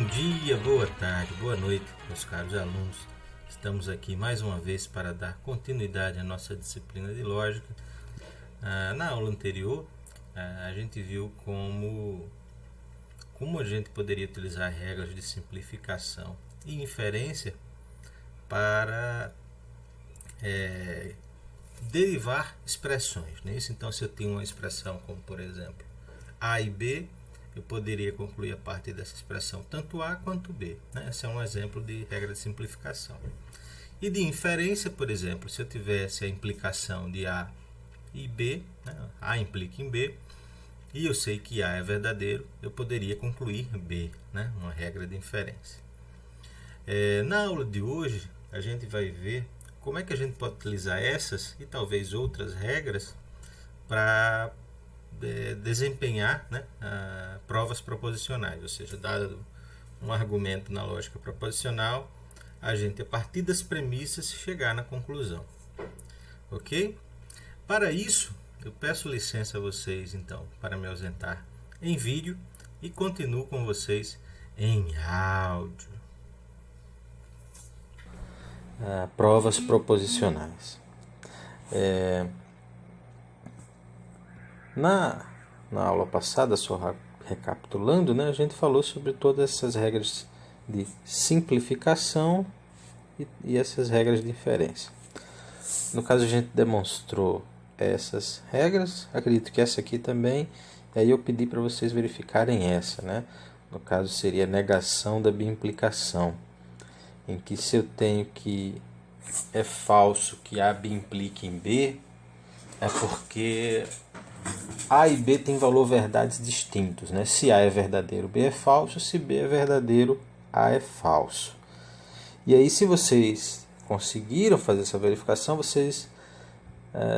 dia, boa tarde, boa noite, meus caros alunos. Estamos aqui mais uma vez para dar continuidade à nossa disciplina de lógica. Na aula anterior, a gente viu como a gente poderia utilizar regras de simplificação e inferência para derivar expressões, não é isso? Então, se eu tenho uma expressão como, por exemplo, A e B, eu poderia concluir a partir dessa expressão tanto A quanto B, né? Esse é um exemplo de regra de simplificação. E de inferência, por exemplo, se eu tivesse a implicação de A e B, né? A implica em B, e eu sei que A é verdadeiro, eu poderia concluir B, né? Uma regra de inferência. Na aula de hoje, a gente vai ver como é que a gente pode utilizar essas e talvez outras regras para desempenhar, né, provas proposicionais, ou seja, dado um argumento na lógica proposicional, a gente, a partir das premissas, chegar na conclusão. Ok? Para isso, eu peço licença a vocês, então, para me ausentar em vídeo e continuo com vocês em áudio. Provas proposicionais. Na aula passada, só recapitulando, né, a gente falou sobre todas essas regras de simplificação e essas regras de inferência. No caso, a gente demonstrou essas regras, acredito que essa aqui também, e aí eu pedi para vocês verificarem essa, né? No caso, seria a negação da biimplicação, em que se eu tenho que é falso que A implica em B, é porque A e B têm valor verdades distintos, né? Se A é verdadeiro, B é falso. Se B é verdadeiro, A é falso. E aí, se vocês conseguiram fazer essa verificação, vocês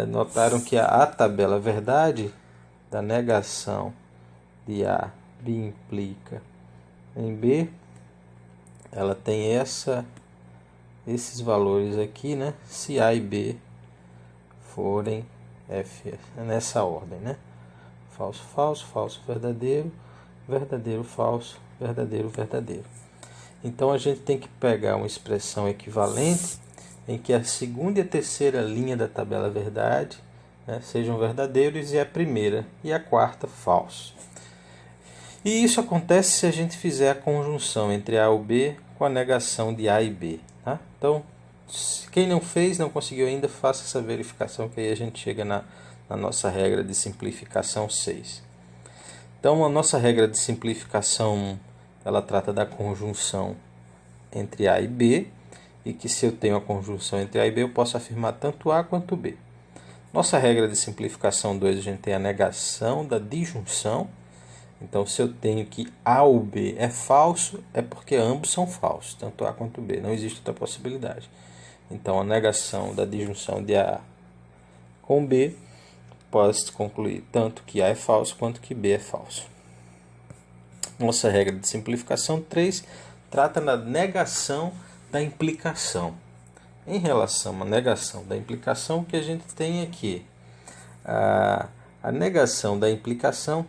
notaram que a tabela verdade da negação de A implica em B, ela tem esses valores aqui, né? Se A e B forem F nessa ordem, né? Falso, falso, falso, verdadeiro, verdadeiro, falso, verdadeiro, verdadeiro. Então a gente tem que pegar uma expressão equivalente em que a segunda e a terceira linha da tabela verdade, né, sejam verdadeiros e a primeira e a quarta falso. E isso acontece se a gente fizer a conjunção entre A ou B com a negação de A e B. Tá? Então, quem não fez, não conseguiu ainda, faça essa verificação que aí a gente chega na nossa regra de simplificação 6. Então, a nossa regra de simplificação, ela trata da conjunção entre A e B, e que se eu tenho a conjunção entre A e B, eu posso afirmar tanto A quanto B. Nossa regra de simplificação 2, a gente tem a negação da disjunção. Então, se eu tenho que A ou B é falso, é porque ambos são falsos, tanto A quanto B. Não existe outra possibilidade. Então, a negação da disjunção de A com B pode concluir tanto que A é falso quanto que B é falso. Nossa regra de simplificação 3 trata da negação da implicação. Em relação à negação da implicação, o que a gente tem aqui? A negação da implicação,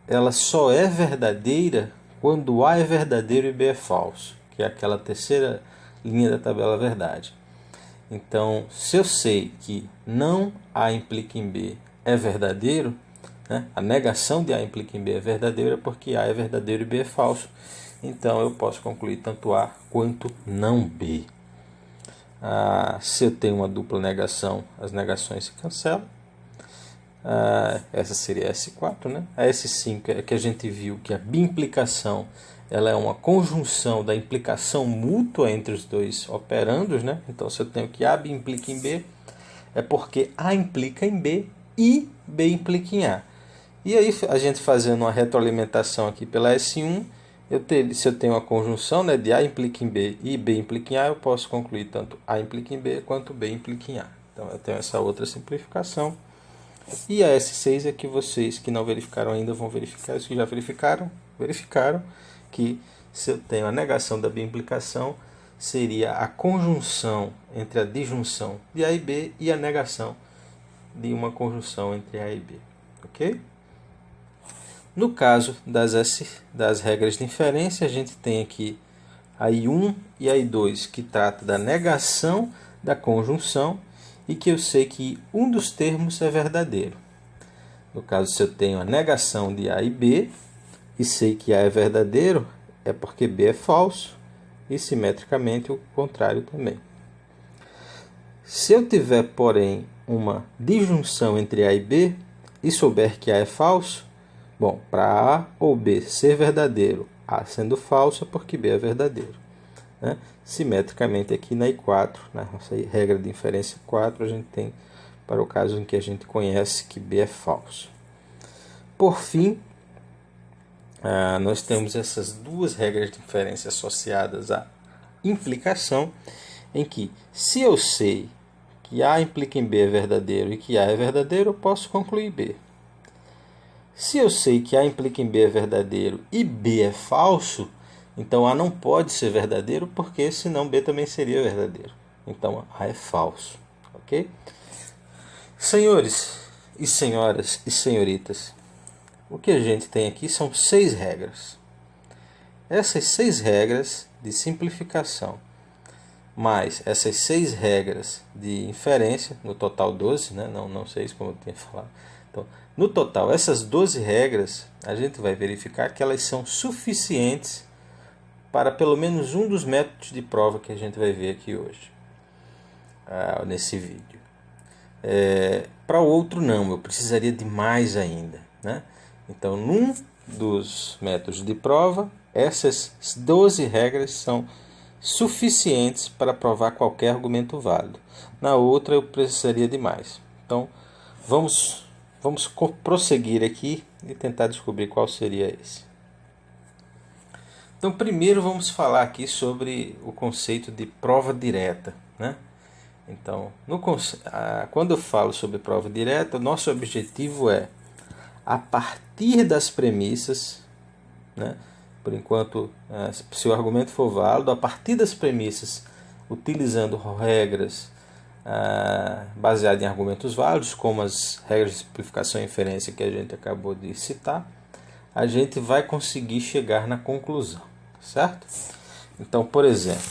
ela só é verdadeira quando A é verdadeiro e B é falso, que é aquela terceira linha da tabela verdade. Então, se eu sei que não A implica em B é verdadeiro, né, a negação de A implica em B é verdadeira porque A é verdadeiro e B é falso. Então, eu posso concluir tanto A quanto não B. Se eu tenho uma dupla negação, as negações se cancelam. Essa seria a S4, né? A S5 é que a gente viu que a biimplicação ela é uma conjunção da implicação mútua entre os dois operandos, né? Então, se eu tenho que A implica em B, é porque A implica em B e B implica em A. E aí, a gente fazendo uma retroalimentação aqui pela S1, se eu tenho uma conjunção, né, de A implica em B e B implica em A, eu posso concluir tanto A implica em B quanto B implica em A. Então, eu tenho essa outra simplificação. E a S6 é que vocês que não verificaram ainda vão verificar. Os que já verificaram que se eu tenho a negação da biimplicação, seria a conjunção entre a disjunção de A e B e a negação de uma conjunção entre A e B. Ok? No caso das regras de inferência, a gente tem aqui a I1 e a I2, que trata da negação da conjunção e que eu sei que um dos termos é verdadeiro. No caso, se eu tenho a negação de A e B e sei que A é verdadeiro, é porque B é falso e simetricamente o contrário também. Se eu tiver, porém, uma disjunção entre A e B e souber que A é falso, bom, para A ou B ser verdadeiro, A sendo falso é porque B é verdadeiro. Né? Simetricamente aqui na I4, na nossa regra de inferência 4, a gente tem para o caso em que a gente conhece que B é falso. Por fim, nós temos essas duas regras de inferência associadas à implicação, em que se eu sei que A implica em B é verdadeiro e que A é verdadeiro, eu posso concluir B. Se eu sei que A implica em B é verdadeiro e B é falso, então A não pode ser verdadeiro, porque senão B também seria verdadeiro. Então A é falso. Ok? Senhores e senhoras e senhoritas, o que a gente tem aqui são 6 regras. Essas 6 regras de simplificação, mais essas 6 regras de inferência, no total 12, né? não 6 como eu tinha falado. Então, no total, essas 12 regras, a gente vai verificar que elas são suficientes para pelo menos um dos métodos de prova que a gente vai ver aqui hoje, nesse vídeo. Para o outro não, eu precisaria de mais ainda. Né? Então, num dos métodos de prova, essas 12 regras são suficientes para provar qualquer argumento válido. Na outra, eu precisaria de mais. Então, vamos prosseguir aqui e tentar descobrir qual seria esse. Então, primeiro vamos falar aqui sobre o conceito de prova direta. Né? Então, quando eu falo sobre prova direta, o nosso objetivo é, a partir das premissas, né? Por enquanto, se o argumento for válido, a partir das premissas, utilizando regras baseadas em argumentos válidos, como as regras de simplificação e inferência que a gente acabou de citar, a gente vai conseguir chegar na conclusão, certo? Então, por exemplo,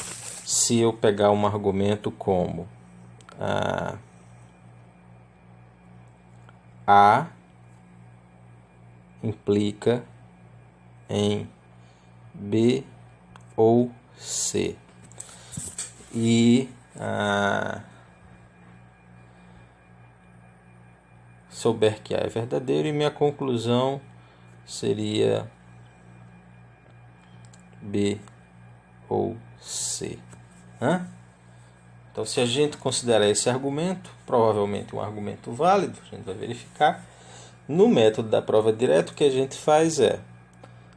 se eu pegar um argumento como A implica em B ou C e souber que A é verdadeiro, e minha conclusão seria B ou C. Então, se a gente considerar esse argumento, provavelmente um argumento válido, a gente vai verificar. No método da prova direta, o que a gente faz é,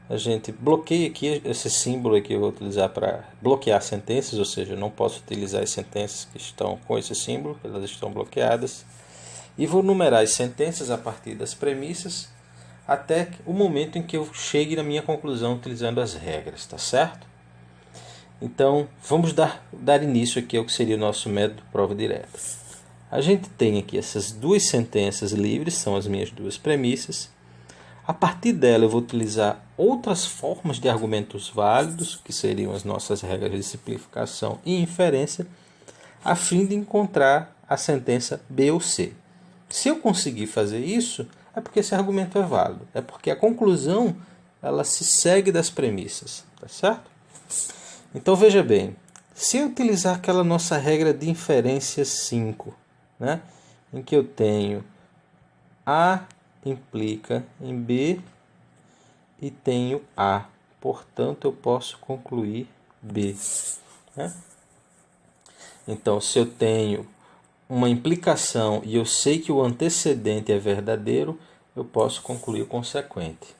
a gente bloqueia aqui, esse símbolo aqui eu vou utilizar para bloquear sentenças, ou seja, eu não posso utilizar as sentenças que estão com esse símbolo, elas estão bloqueadas. E vou numerar as sentenças a partir das premissas, até o momento em que eu chegue na minha conclusão utilizando as regras, tá certo? Então, vamos dar início aqui ao que seria o nosso método de prova direta. A gente tem aqui essas duas sentenças livres, são as minhas duas premissas. A partir dela eu vou utilizar outras formas de argumentos válidos, que seriam as nossas regras de simplificação e inferência, a fim de encontrar a sentença B ou C. Se eu conseguir fazer isso, é porque esse argumento é válido, é porque a conclusão ela se segue das premissas, tá certo? Então veja bem, se eu utilizar aquela nossa regra de inferência 5, né, em que eu tenho A implica em B e tenho A, portanto eu posso concluir B. Né? Então, se eu tenho uma implicação e eu sei que o antecedente é verdadeiro, eu posso concluir o consequente.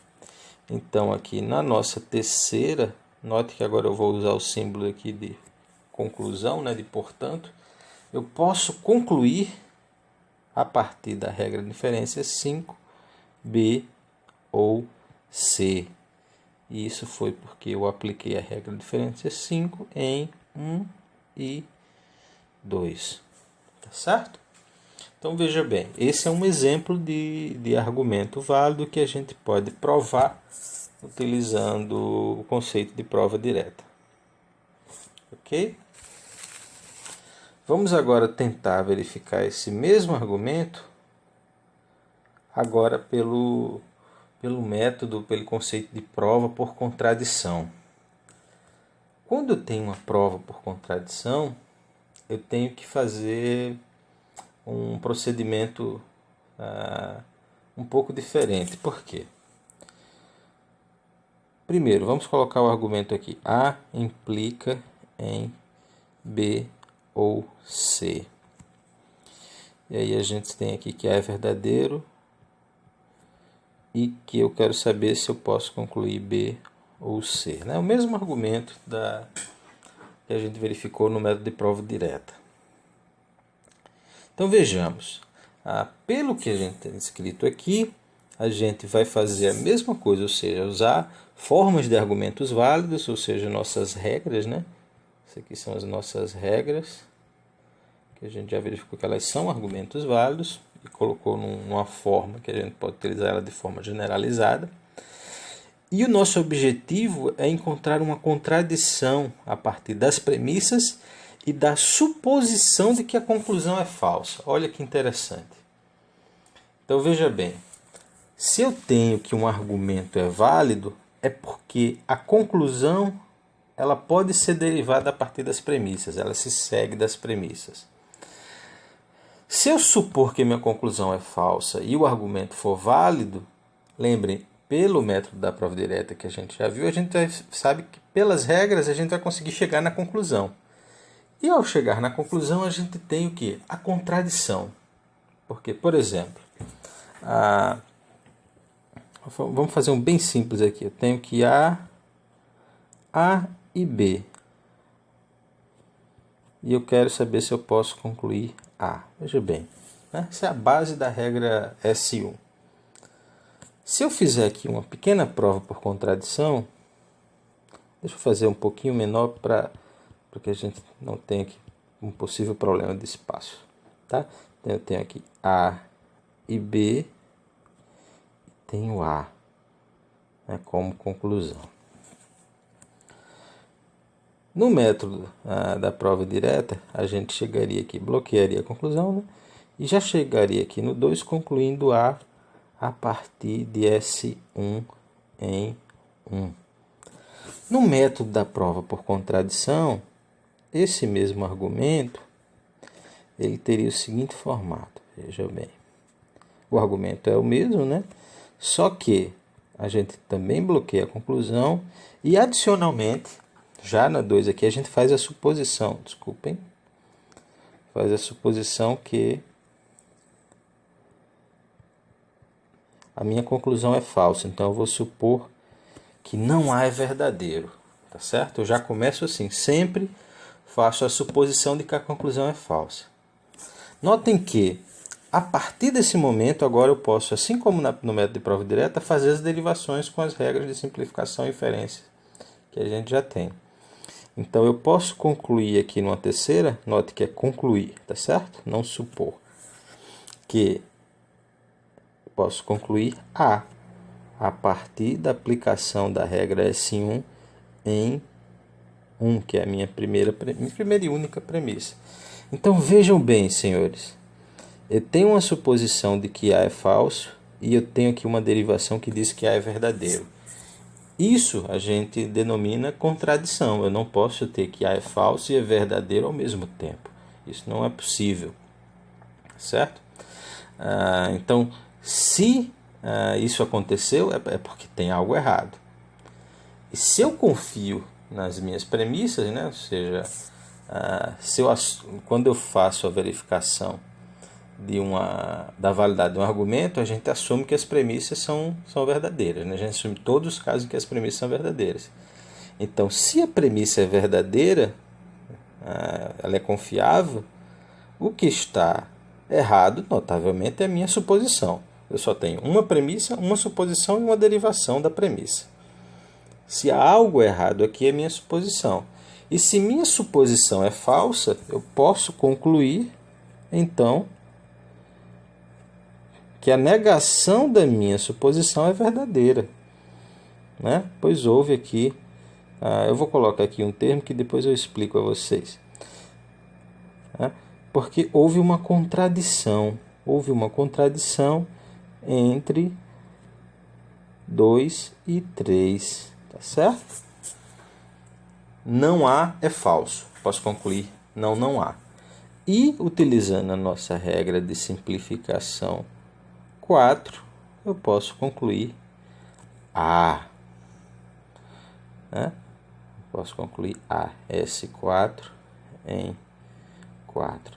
Então, aqui na nossa terceira, note que agora eu vou usar o símbolo aqui de conclusão, né, de portanto, eu posso concluir a partir da regra de inferência 5, B ou C. E isso foi porque eu apliquei a regra de inferência 5 em 1 e 2. Tá certo? Então veja bem, esse é um exemplo de argumento válido que a gente pode provar utilizando o conceito de prova direta. Ok? Vamos agora tentar verificar esse mesmo argumento agora pelo método, pelo conceito de prova por contradição. Quando eu tenho uma prova por contradição, eu tenho que fazer um procedimento um pouco diferente. Por quê? Primeiro, vamos colocar o argumento aqui. A implica em B ou C. E aí a gente tem aqui que A é verdadeiro e que eu quero saber se eu posso concluir B ou C. É o mesmo argumento que a gente verificou no método de prova direta. Então vejamos, pelo que a gente tem escrito aqui, a gente vai fazer a mesma coisa, ou seja, usar formas de argumentos válidos, ou seja, nossas regras, né? Essas aqui são as nossas regras, que a gente já verificou que elas são argumentos válidos e colocou numa forma que a gente pode utilizar ela de forma generalizada. E o nosso objetivo é encontrar uma contradição a partir das premissas e da suposição de que a conclusão é falsa. Olha que interessante. Então veja bem, se eu tenho que um argumento é válido, é porque a conclusão ela pode ser derivada a partir das premissas, ela se segue das premissas. Se eu supor que minha conclusão é falsa e o argumento for válido, lembrem, pelo método da prova direta que a gente já viu, a gente sabe que pelas regras a gente vai conseguir chegar na conclusão. E ao chegar na conclusão, a gente tem o quê? A contradição. Porque, por exemplo, vamos fazer um bem simples aqui. Eu tenho que A e B. E eu quero saber se eu posso concluir A. Veja bem, né? Essa é a base da regra S1. Se eu fizer aqui uma pequena prova por contradição, deixa eu fazer um pouquinho menor para que a gente não tenha aqui um possível problema de espaço. Tá? Então eu tenho aqui A e B, e tenho A, né, como conclusão. No método da prova direta, a gente chegaria aqui, bloquearia a conclusão, né, e já chegaria aqui no 2, concluindo A partir de S1 em 1. No método da prova por contradição, esse mesmo argumento ele teria o seguinte formato. Veja bem, o argumento é o mesmo, né? Só que a gente também bloqueia a conclusão e, adicionalmente, já na 2 aqui, a gente faz a suposição, faz a suposição que a minha conclusão é falsa. Então, eu vou supor que não A é verdadeiro, tá certo? Eu já começo assim, sempre faço a suposição de que a conclusão é falsa. Notem que, a partir desse momento, agora eu posso, assim como no método de prova direta, fazer as derivações com as regras de simplificação e inferência que a gente já tem. Então, eu posso concluir aqui numa terceira, note que é concluir, tá certo? Não supor. Que eu posso concluir a partir da aplicação da regra S1 em 1, que é a minha primeira e única premissa. Então, vejam bem, senhores. Eu tenho uma suposição de que A é falso e eu tenho aqui uma derivação que diz que A é verdadeiro. Isso a gente denomina contradição. Eu não posso ter que A é falso e é verdadeiro ao mesmo tempo. Isso não é possível. Certo? Então, se isso aconteceu, é porque tem algo errado. E se eu confio nas minhas premissas, né? Ou seja, quando eu faço a verificação da validade de um argumento, a gente assume que as premissas são verdadeiras, né? A gente assume todos os casos em que as premissas são verdadeiras. Então, se a premissa é verdadeira, ela é confiável, o que está errado, notavelmente, é a minha suposição. Eu só tenho uma premissa, uma suposição e uma derivação da premissa. Se há algo errado aqui, é minha suposição. E se minha suposição é falsa, eu posso concluir, então, que a negação da minha suposição é verdadeira, né? Pois houve aqui, eu vou colocar aqui um termo que depois eu explico a vocês, né? Porque houve uma contradição entre 2 e 3, tá certo? Não há é falso, posso concluir não há. E utilizando a nossa regra de simplificação 4, eu posso concluir há, né? Posso concluir há S4 em 4.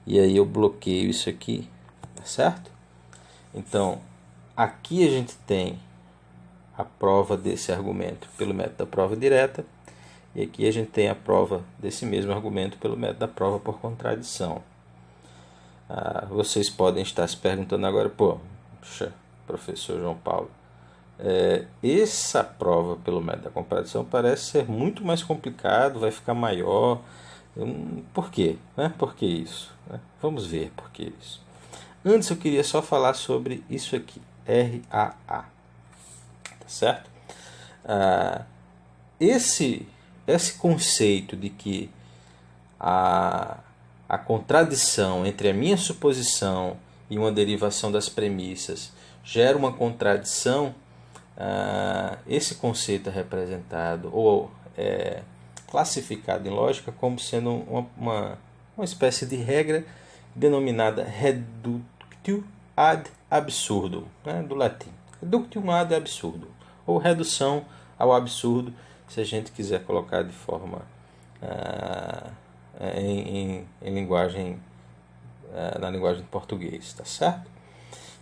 E aí eu bloqueio isso aqui, tá certo? Então, aqui a gente tem a prova desse argumento pelo método da prova direta, e aqui a gente tem a prova desse mesmo argumento pelo método da prova por contradição. Vocês podem estar se perguntando agora, puxa, professor João Paulo, essa prova pelo método da contradição parece ser muito mais complicado, vai ficar maior. Por quê? Por que isso? Vamos ver por que isso. Antes eu queria só falar sobre isso aqui, RAA, tá certo? Esse conceito de que a contradição entre a minha suposição e uma derivação das premissas gera uma contradição, esse conceito é representado ou classificado em lógica como sendo uma espécie de regra denominada reductio ad absurdum, né, do latim. Reductio ad absurdum, ou redução ao absurdo, se a gente quiser colocar de forma em linguagem, na linguagem português, tá certo?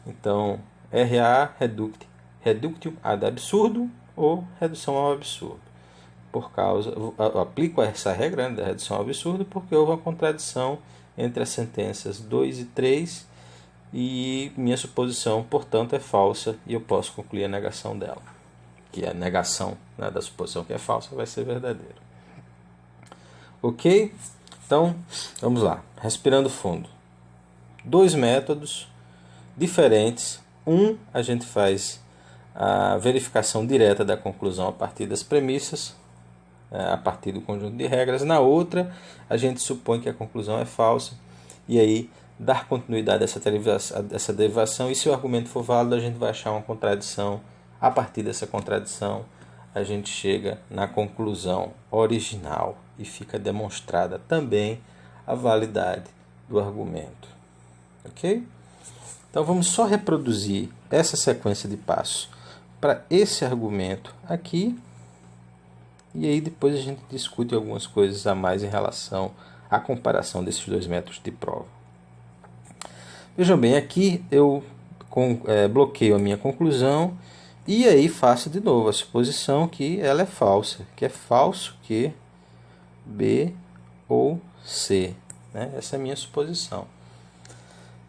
Então, RA reductio ad absurdum ou redução ao absurdo. Eu aplico essa regra, né, da redução ao absurdo porque houve uma contradição entre as sentenças 2 e 3 e minha suposição, portanto, é falsa e eu posso concluir a negação dela, que a negação, né, da suposição que é falsa vai ser verdadeira. Ok? Então, vamos lá. Respirando fundo. 2 métodos diferentes. A gente faz a verificação direta da conclusão a partir das premissas, a partir do conjunto de regras. Na outra, a gente supõe que a conclusão é falsa e aí dar continuidade a essa derivação. E se o argumento for válido, a gente vai achar uma contradição. A partir dessa contradição, a gente chega na conclusão original e fica demonstrada também a validade do argumento. Ok? Então vamos só reproduzir essa sequência de passos para esse argumento aqui. E aí depois a gente discute algumas coisas a mais em relação à comparação desses 2 métodos de prova. Vejam bem, aqui eu bloqueio a minha conclusão e aí faço de novo a suposição que ela é falsa, que é falso que B ou C, né? Essa é a minha suposição.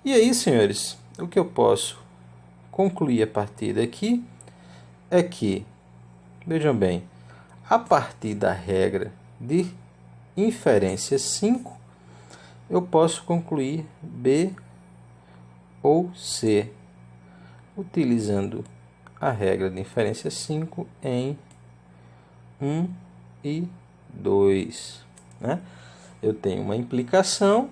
E aí, senhores, o que eu posso concluir a partir daqui é que, vejam bem, a partir da regra de inferência 5, eu posso concluir B ou C, utilizando a regra de inferência 5 em 1 e 2. Né? Eu tenho uma implicação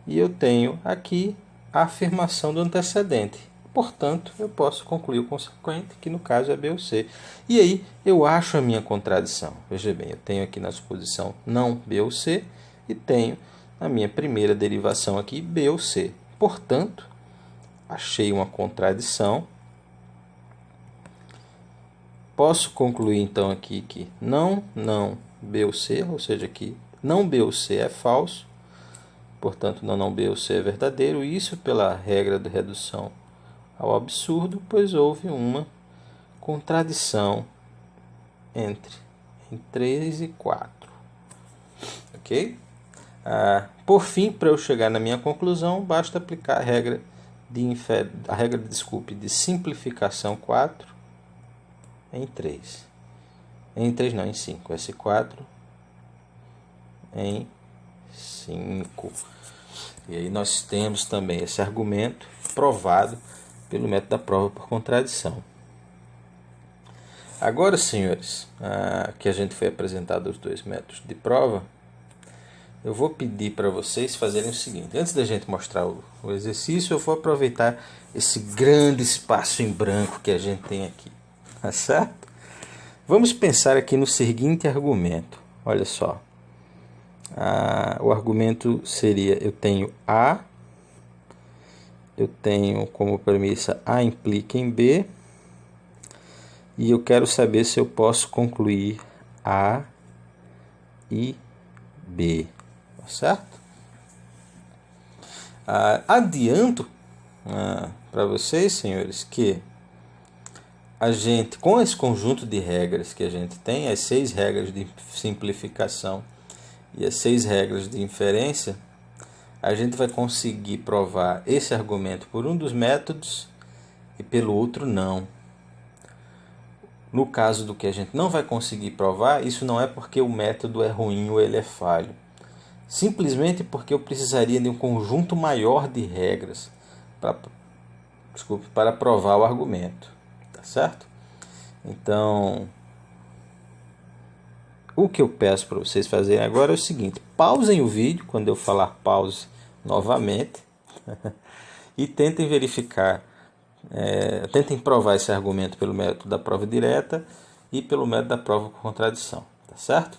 e eu tenho aqui a afirmação do antecedente. Portanto, eu posso concluir o consequente, que no caso é B ou C. E aí eu acho a minha contradição. Veja bem, eu tenho aqui na suposição não B ou C e tenho a minha primeira derivação aqui B ou C. Portanto, achei uma contradição. Posso concluir então aqui que não B ou C, ou seja, que não B ou C é falso. Portanto, não B ou C é verdadeiro. Isso pela regra de redução ao absurdo, pois houve uma contradição em 3 e 4. Ok? Por fim, para eu chegar na minha conclusão, basta aplicar a regra de simplificação 4 em 3. Em 3 não, em 5. S4 em 5. E aí nós temos também esse argumento provado pelo método da prova por contradição. Agora, senhores, que a gente foi apresentado os dois métodos de prova, eu vou pedir para vocês fazerem o seguinte. Antes da gente mostrar o exercício, eu vou aproveitar esse grande espaço em branco que a gente tem aqui. Tá certo? Vamos pensar aqui no seguinte argumento. Olha só. O argumento seria: eu tenho A, eu tenho como premissa A implica em B, e eu quero saber se eu posso concluir A e B. Tá certo? Adianto para vocês, senhores, que a gente, com esse conjunto de regras que a gente tem, as 6 regras de simplificação e as 6 regras de inferência, a gente vai conseguir provar esse argumento por um dos métodos e pelo outro não. No caso do que a gente não vai conseguir provar, isso não é porque o método é ruim ou ele é falho. Simplesmente porque eu precisaria de um conjunto maior de regras para provar o argumento. Tá certo? Então, o que eu peço para vocês fazerem agora é o seguinte: pausem o vídeo quando eu falar pause novamente e tentem verificar, tentem provar esse argumento pelo método da prova direta e pelo método da prova por contradição, tá certo?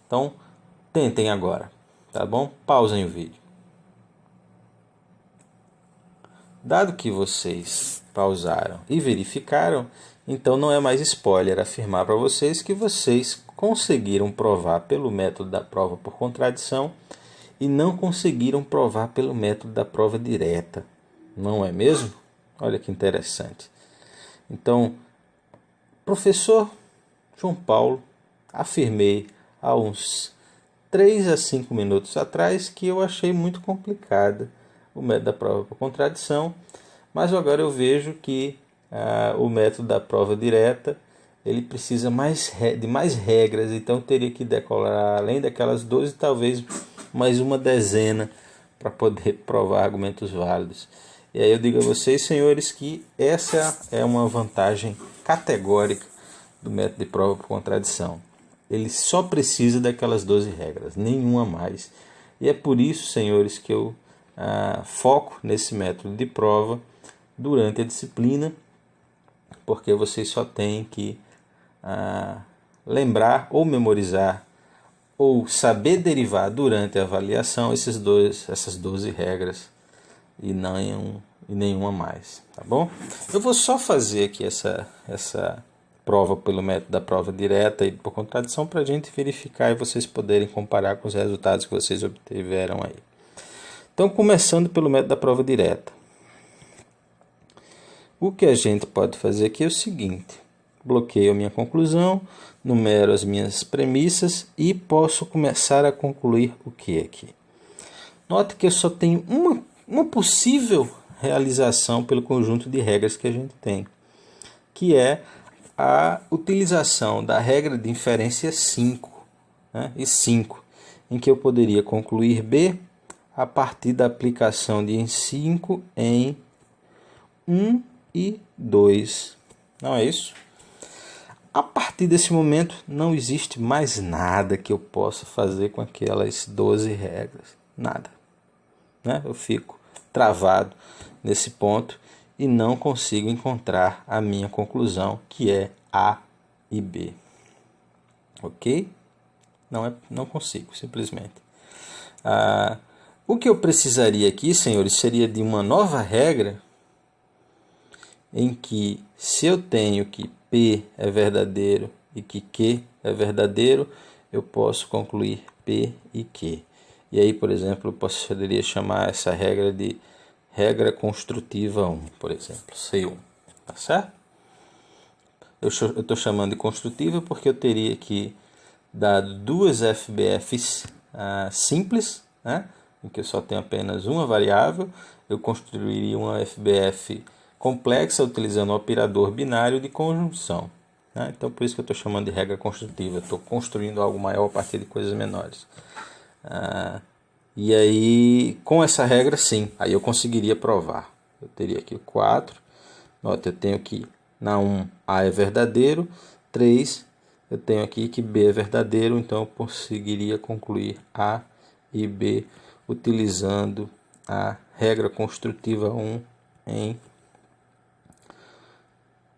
Então, tentem agora, tá bom? Pausem o vídeo. Dado que vocês pausaram e verificaram, então não é mais spoiler afirmar para vocês que vocês conseguiram provar pelo método da prova por contradição e não conseguiram provar pelo método da prova direta. Não é mesmo? Olha que interessante. Então, professor João Paulo, afirmei há uns 3 a 5 minutos atrás que eu achei muito complicada o método da prova por contradição, mas agora eu vejo que o método da prova direta ele precisa de mais regras, então teria que decorar, além daquelas 12, talvez mais uma dezena para poder provar argumentos válidos. E aí eu digo a vocês, senhores, que essa é uma vantagem categórica do método de prova por contradição. Ele só precisa daquelas 12 regras, nenhuma mais. E é por isso, senhores, que eu foco nesse método de prova durante a disciplina, porque vocês só têm que lembrar ou memorizar ou saber derivar durante a avaliação essas 12 regras e nenhuma mais, tá bom? Eu vou só fazer aqui essa prova pelo método da prova direta e por contradição para a gente verificar e vocês poderem comparar com os resultados que vocês obtiveram aí. Então, começando pelo método da prova direta. O que a gente pode fazer aqui é o seguinte: bloqueio a minha conclusão, numero as minhas premissas e posso começar a concluir o que aqui? Note que eu só tenho uma possível realização pelo conjunto de regras que a gente tem, que é a utilização da regra de inferência 5, e 5, em que eu poderia concluir B a partir da aplicação de 5 em 1 e 2. Não é isso? A partir desse momento, não existe mais nada que eu possa fazer com aquelas 12 regras. Nada. Eu fico travado nesse ponto e não consigo encontrar a minha conclusão, que é A e B. Ok? Não consigo, simplesmente. O que eu precisaria aqui, senhores, seria de uma nova regra em que, se eu tenho que P é verdadeiro e que Q é verdadeiro, eu posso concluir P e Q. E aí, por exemplo, eu poderia chamar essa regra de regra construtiva 1, por exemplo, C1. Tá certo? Eu estou chamando de construtiva porque eu teria que, dado 2 FBFs simples, em que eu só tenho apenas uma variável, eu construiria uma FBF complexa utilizando o operador binário de conjunção. Então, por isso que eu estou chamando de regra construtiva. Estou construindo algo maior a partir de coisas menores. E aí, com essa regra, sim, aí eu conseguiria provar. Eu teria aqui o 4. Nota, eu tenho que na 1 A é verdadeiro. 3, eu tenho aqui que B é verdadeiro. Então, eu conseguiria concluir A e B utilizando a regra construtiva 1 em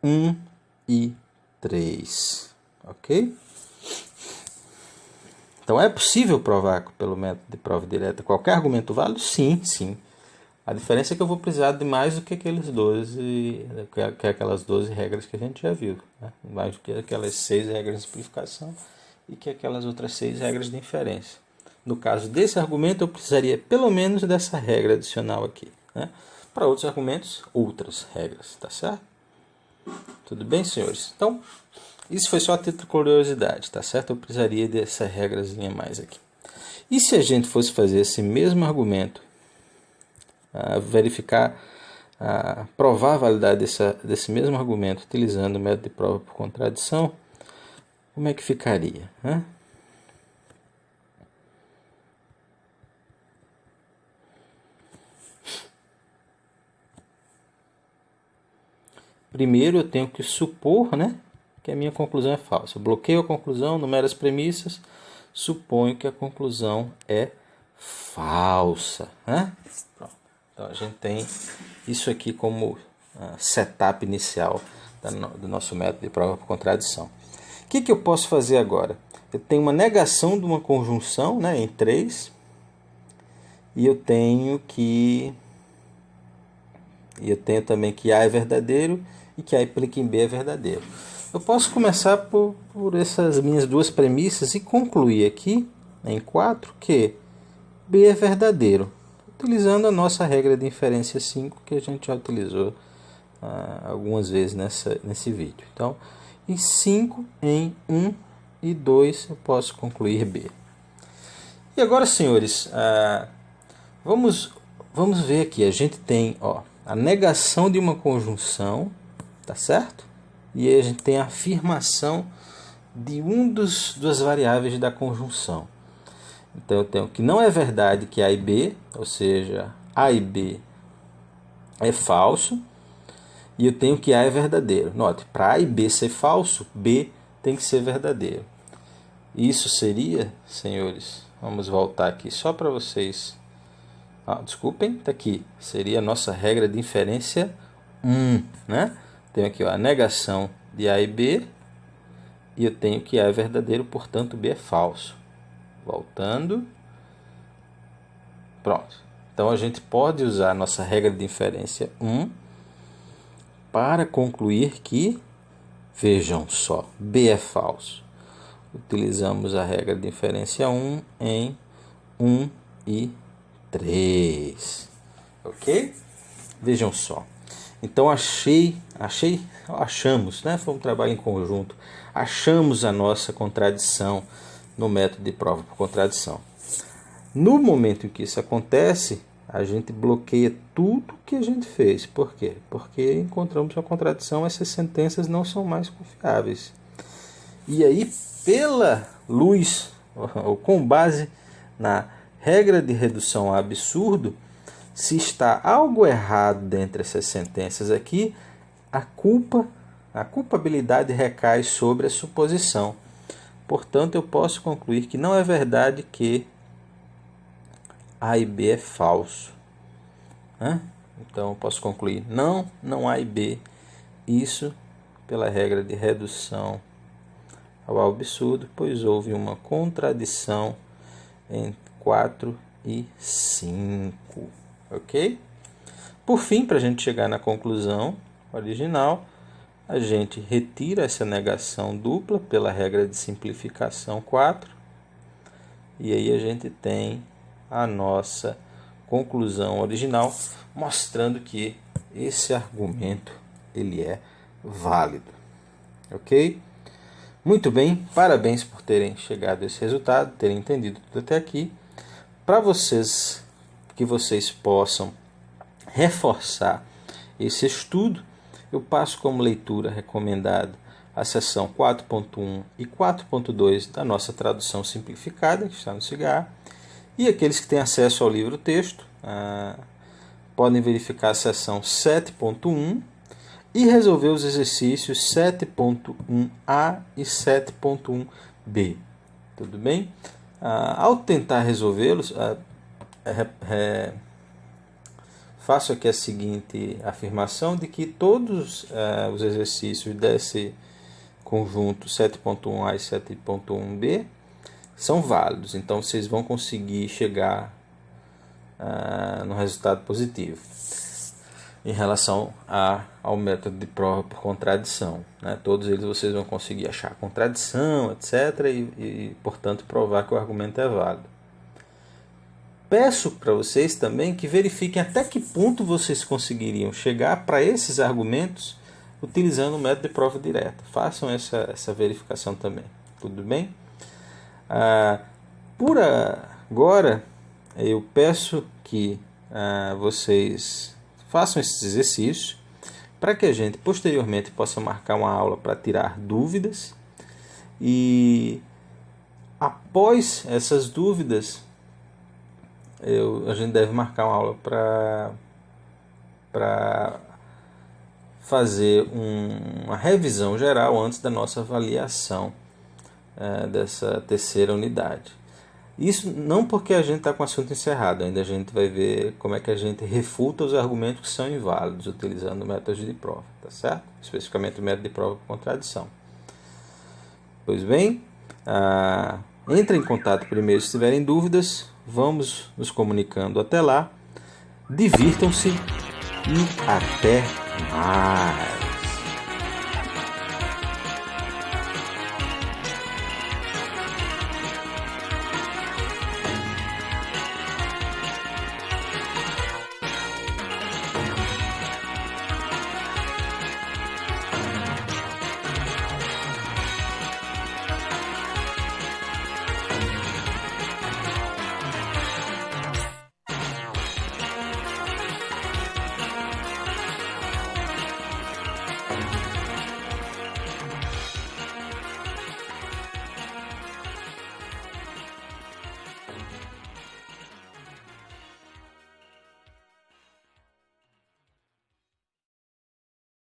1 e 3. Ok? Então, é possível provar pelo método de prova direta qualquer argumento válido? Sim, sim. A diferença é que eu vou precisar de mais do que aquelas 12 regras que a gente já viu. Né? Mais do que aquelas 6 regras de simplificação e que aquelas outras 6 regras de inferência. No caso desse argumento, eu precisaria pelo menos dessa regra adicional aqui. Né? Para outros argumentos, outras regras. Tá certo? Tudo bem, senhores? Então, isso foi só a título de curiosidade, tá certo? Eu precisaria dessa regrazinha mais aqui. E se a gente fosse fazer esse mesmo argumento, provar a validade desse mesmo argumento utilizando o método de prova por contradição, como é que ficaria? Né? Primeiro eu tenho que supor, né, que a minha conclusão é falsa. Eu bloqueio a conclusão, numero as premissas, suponho que a conclusão é falsa. Né? Pronto. Então a gente tem isso aqui como setup inicial do nosso método de prova por contradição. O que eu posso fazer agora? Eu tenho uma negação de uma conjunção, né, em 3, e eu tenho também que A é verdadeiro e que A implica em B é verdadeiro. Eu posso começar por essas minhas duas premissas e concluir aqui, em 4, que B é verdadeiro, utilizando a nossa regra de inferência 5, que a gente já utilizou algumas vezes nesse vídeo. Então, em 5, em 1 e 2, eu posso concluir B. E agora, senhores, vamos ver aqui. A gente tem a negação de uma conjunção, tá certo? E aí a gente tem a afirmação de das variáveis da conjunção. Então eu tenho que não é verdade que A e B, ou seja, A e B é falso, e eu tenho que A é verdadeiro. Note, para A e B ser falso, B tem que ser verdadeiro. Isso seria, senhores, vamos voltar aqui só para vocês. Desculpem, está aqui. Seria a nossa regra de inferência 1. Né? Tenho aqui a negação de A e B. E eu tenho que A é verdadeiro, portanto B é falso. Voltando. Pronto. Então a gente pode usar a nossa regra de inferência 1 para concluir que, vejam só, B é falso. Utilizamos a regra de inferência 1 em 1 e 3. Ok? Vejam só. Então achamos, né? Foi um trabalho em conjunto. Achamos a nossa contradição no método de prova por contradição. No momento em que isso acontece, a gente bloqueia tudo que a gente fez. Por quê? Porque encontramos uma contradição, essas sentenças não são mais confiáveis. E aí, pela luz, ou com base na regra de redução a absurdo, se está algo errado dentre essas sentenças aqui, a culpabilidade recai sobre a suposição. Portanto, eu posso concluir que não é verdade que A e B é falso. Então, eu posso concluir não A e B. Isso pela regra de redução ao absurdo, pois houve uma contradição em 4 e 5. Ok? Por fim, para a gente chegar na conclusão original, a gente retira essa negação dupla pela regra de simplificação 4. E aí a gente tem a nossa conclusão original, mostrando que esse argumento ele é válido. Ok? Muito bem, parabéns por terem chegado a esse resultado, terem entendido tudo até aqui. Para vocês, que vocês possam reforçar esse estudo, eu passo como leitura recomendada a seção 4.1 e 4.2 da nossa tradução simplificada, que está no Cigar, E aqueles que têm acesso ao livro-texto podem verificar a seção 7.1 e resolver os exercícios 7.1a e 7.1b. Tudo bem? Ao tentar resolvê-los, faço aqui a seguinte afirmação de que todos os exercícios desse conjunto 7.1a e 7.1b são válidos. Então, vocês vão conseguir chegar no resultado positivo em relação ao método de prova por contradição, né? Todos eles vocês vão conseguir achar contradição, etc. E, portanto, provar que o argumento é válido. Peço para vocês também que verifiquem até que ponto vocês conseguiriam chegar para esses argumentos utilizando o método de prova direta. Façam essa verificação também. Tudo bem? Por agora, eu peço que vocês façam esses exercícios para que a gente posteriormente possa marcar uma aula para tirar dúvidas, e após essas dúvidas a gente deve marcar uma aula para fazer uma revisão geral antes da nossa avaliação dessa terceira unidade. Isso não porque a gente está com o assunto encerrado, ainda a gente vai ver como é que a gente refuta os argumentos que são inválidos utilizando métodos de prova, tá certo? Especificamente o método de prova por contradição. Pois bem, entre em contato primeiro se tiverem dúvidas, vamos nos comunicando até lá, divirtam-se e até mais!